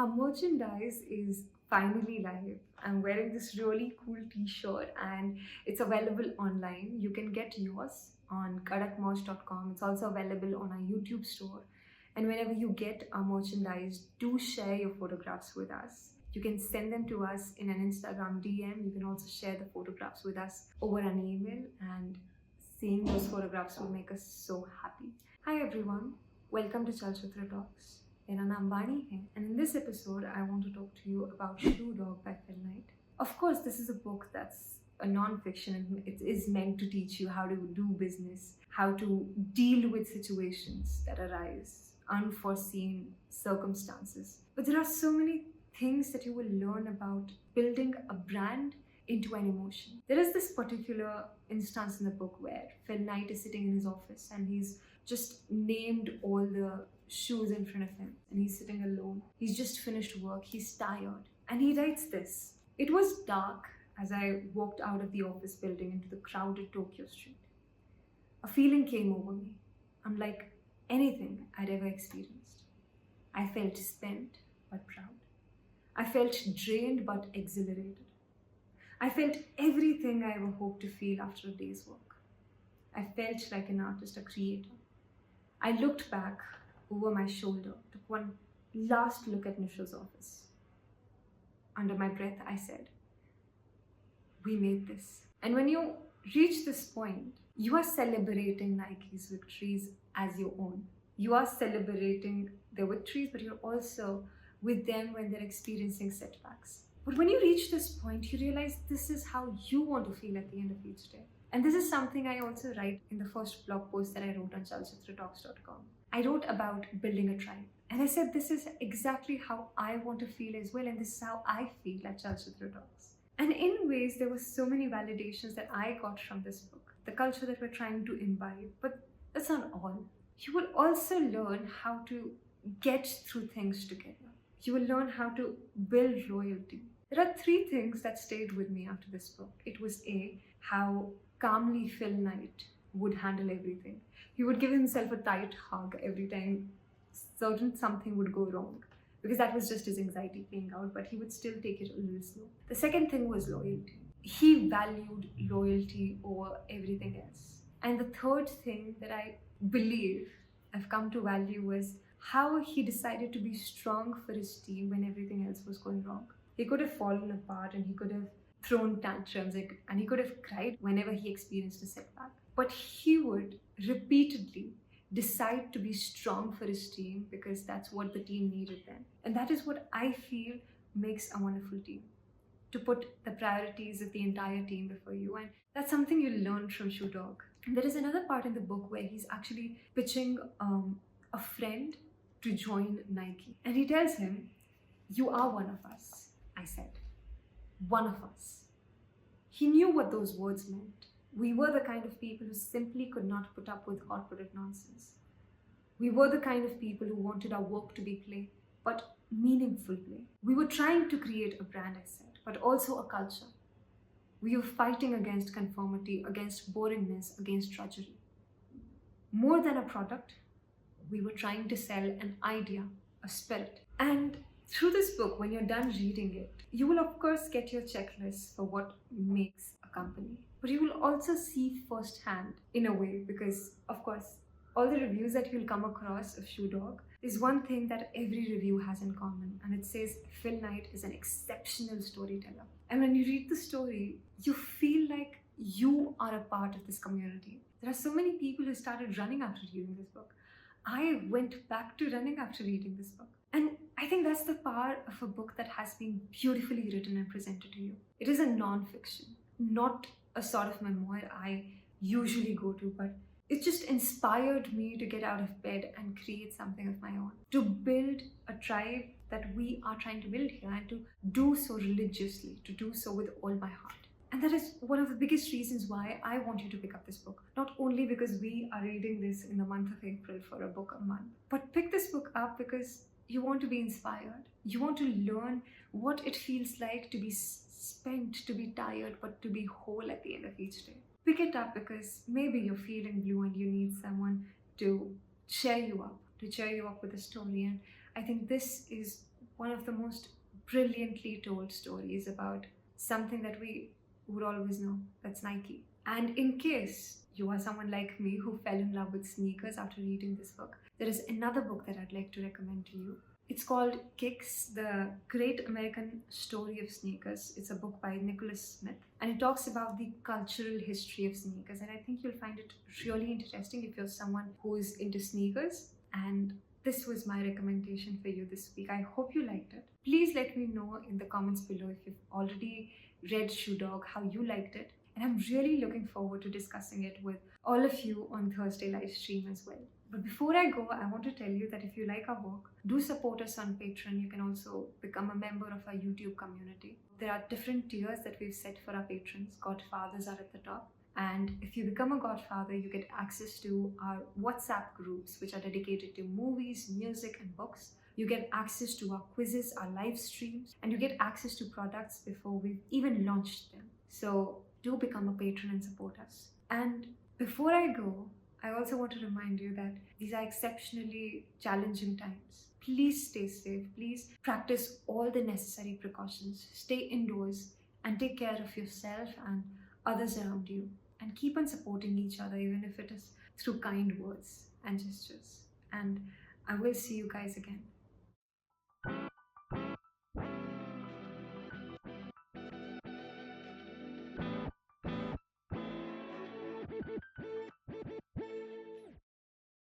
Our merchandise is finally live. I'm wearing this really cool t-shirt and it's available online. You can get yours on kadakmerch.com. It's also available on our YouTube store. And whenever you get our merchandise, do share your photographs with us. You can send them to us in an Instagram DM. You can also share the photographs with us over an email, and seeing those photographs will make us so happy. Hi everyone, welcome to Chalchitra Talks. मेरा नाम वानी है, and in this episode I want to talk to you about Shoe Dog by Phil Knight. Of course, this is a book that's a non-fiction and it is meant to teach you how to do business, how to deal with situations that arise, unforeseen circumstances. But there are so many things that you will learn about building a brand into an emotion. There is this particular instance in the book where Phil Knight is sitting in his office and he's just named all the shoes in front of him and he's sitting alone. He's just finished work, he's tired, and he writes this: "It was dark as I walked out of the office building into the crowded Tokyo street. A feeling came over me, unlike anything I'd ever experienced. I felt spent but proud. I felt drained but exhilarated. I felt everything I ever hoped to feel after a day's work. I felt like an artist, a creator. I looked back over my shoulder, took one last look at Nisha's office. Under my breath, I said, 'We made this.'" And when you reach this point, you are celebrating Nike's victories as your own. You are celebrating their victories, but you're also with them when they're experiencing setbacks. But when you reach this point, you realize this is how you want to feel at the end of each day. And this is something I also write in the first blog post that I wrote on chalchitratalks.com. I wrote about building a tribe. And I said this is exactly how I want to feel as well, and this is how I feel at Chalchitra Talks. And in ways, there were so many validations that I got from this book, the culture that we're trying to imbibe. But that's not all. You will also learn how to get through things together. You will learn how to build loyalty. There are 3 things that stayed with me after this book. It was how calmly Phil Knight would handle everything. He would give himself a tight hug every time something would go wrong, because that was just his anxiety playing out, but he would still take it a little slow. The second thing was loyalty. He valued loyalty over everything else. And the third thing that I believe I've come to value was how he decided to be strong for his team when everything else was going wrong. He could have fallen apart and he could have thrown tantrums and he could have cried whenever he experienced a setback. But he would repeatedly decide to be strong for his team because that's what the team needed then. And that is what I feel makes a wonderful team. To put the priorities of the entire team before you. And that's something you learn from Shoe Dog. And there is another part in the book where he's actually pitching a friend to join Nike. And he tells him, "You are one of us," I said. One of us. He knew what those words meant. We were the kind of people who simply could not put up with corporate nonsense. We were the kind of people who wanted our work to be play, but meaningful play. We were trying to create a brand, I said, but also a culture. We were fighting against conformity, against boringness, against drudgery. More than a product, we were trying to sell an idea, a spirit. And through this book, when you're done reading it, you will of course get your checklist for what makes a company. But you will also see firsthand, in a way, because of course, all the reviews that you'll come across of Shoe Dog is one thing that every review has in common. And it says Phil Knight is an exceptional storyteller. And when you read the story, you feel like you are a part of this community. There are so many people who started running after reading this book. I went back to running after reading this book. And I think that's the power of a book that has been beautifully written and presented to you. It is a non-fiction, not a sort of memoir I usually go to, but it just inspired me to get out of bed and create something of my own, to build a tribe that we are trying to build here, and to do so religiously, to do so with all my heart. And that is one of the biggest reasons why I want you to pick up this book. Not only because we are reading this in the month of April for a book a month, but pick this book up because you want to be inspired. You want to learn what it feels like to be spent, to be tired, but to be whole at the end of each day. Pick it up because maybe you're feeling blue and you need someone to cheer you up with a story. And I think this is one of the most brilliantly told stories about something that we would always know, that's Nike. And in case you are someone like me who fell in love with sneakers after reading this book, there is another book that I'd like to recommend to you. It's called Kicks, The Great American Story of Sneakers. It's a book by Nicholas Smith, and it talks about the cultural history of sneakers. And I think you'll find it really interesting if you're someone who is into sneakers. And this was my recommendation for you this week. I hope you liked it. Please let me know in the comments below if you've already read Shoe Dog, how you liked it. And I'm really looking forward to discussing it with all of you on Thursday live stream as well. But before I go, I want to tell you that if you like our work, do support us on Patreon. You can also become a member of our YouTube community. There are different tiers that we've set for our patrons. Godfathers are at the top. And if you become a Godfather, you get access to our WhatsApp groups, which are dedicated to movies, music, and books. You get access to our quizzes, our live streams, and you get access to products before we've even launched them. So do become a patron and support us. And before I go, I also want to remind you that these are exceptionally challenging times. Please stay safe. Please practice all the necessary precautions. Stay indoors and take care of yourself and others around you. And keep on supporting each other, even if it is through kind words and gestures. And I will see you guys again.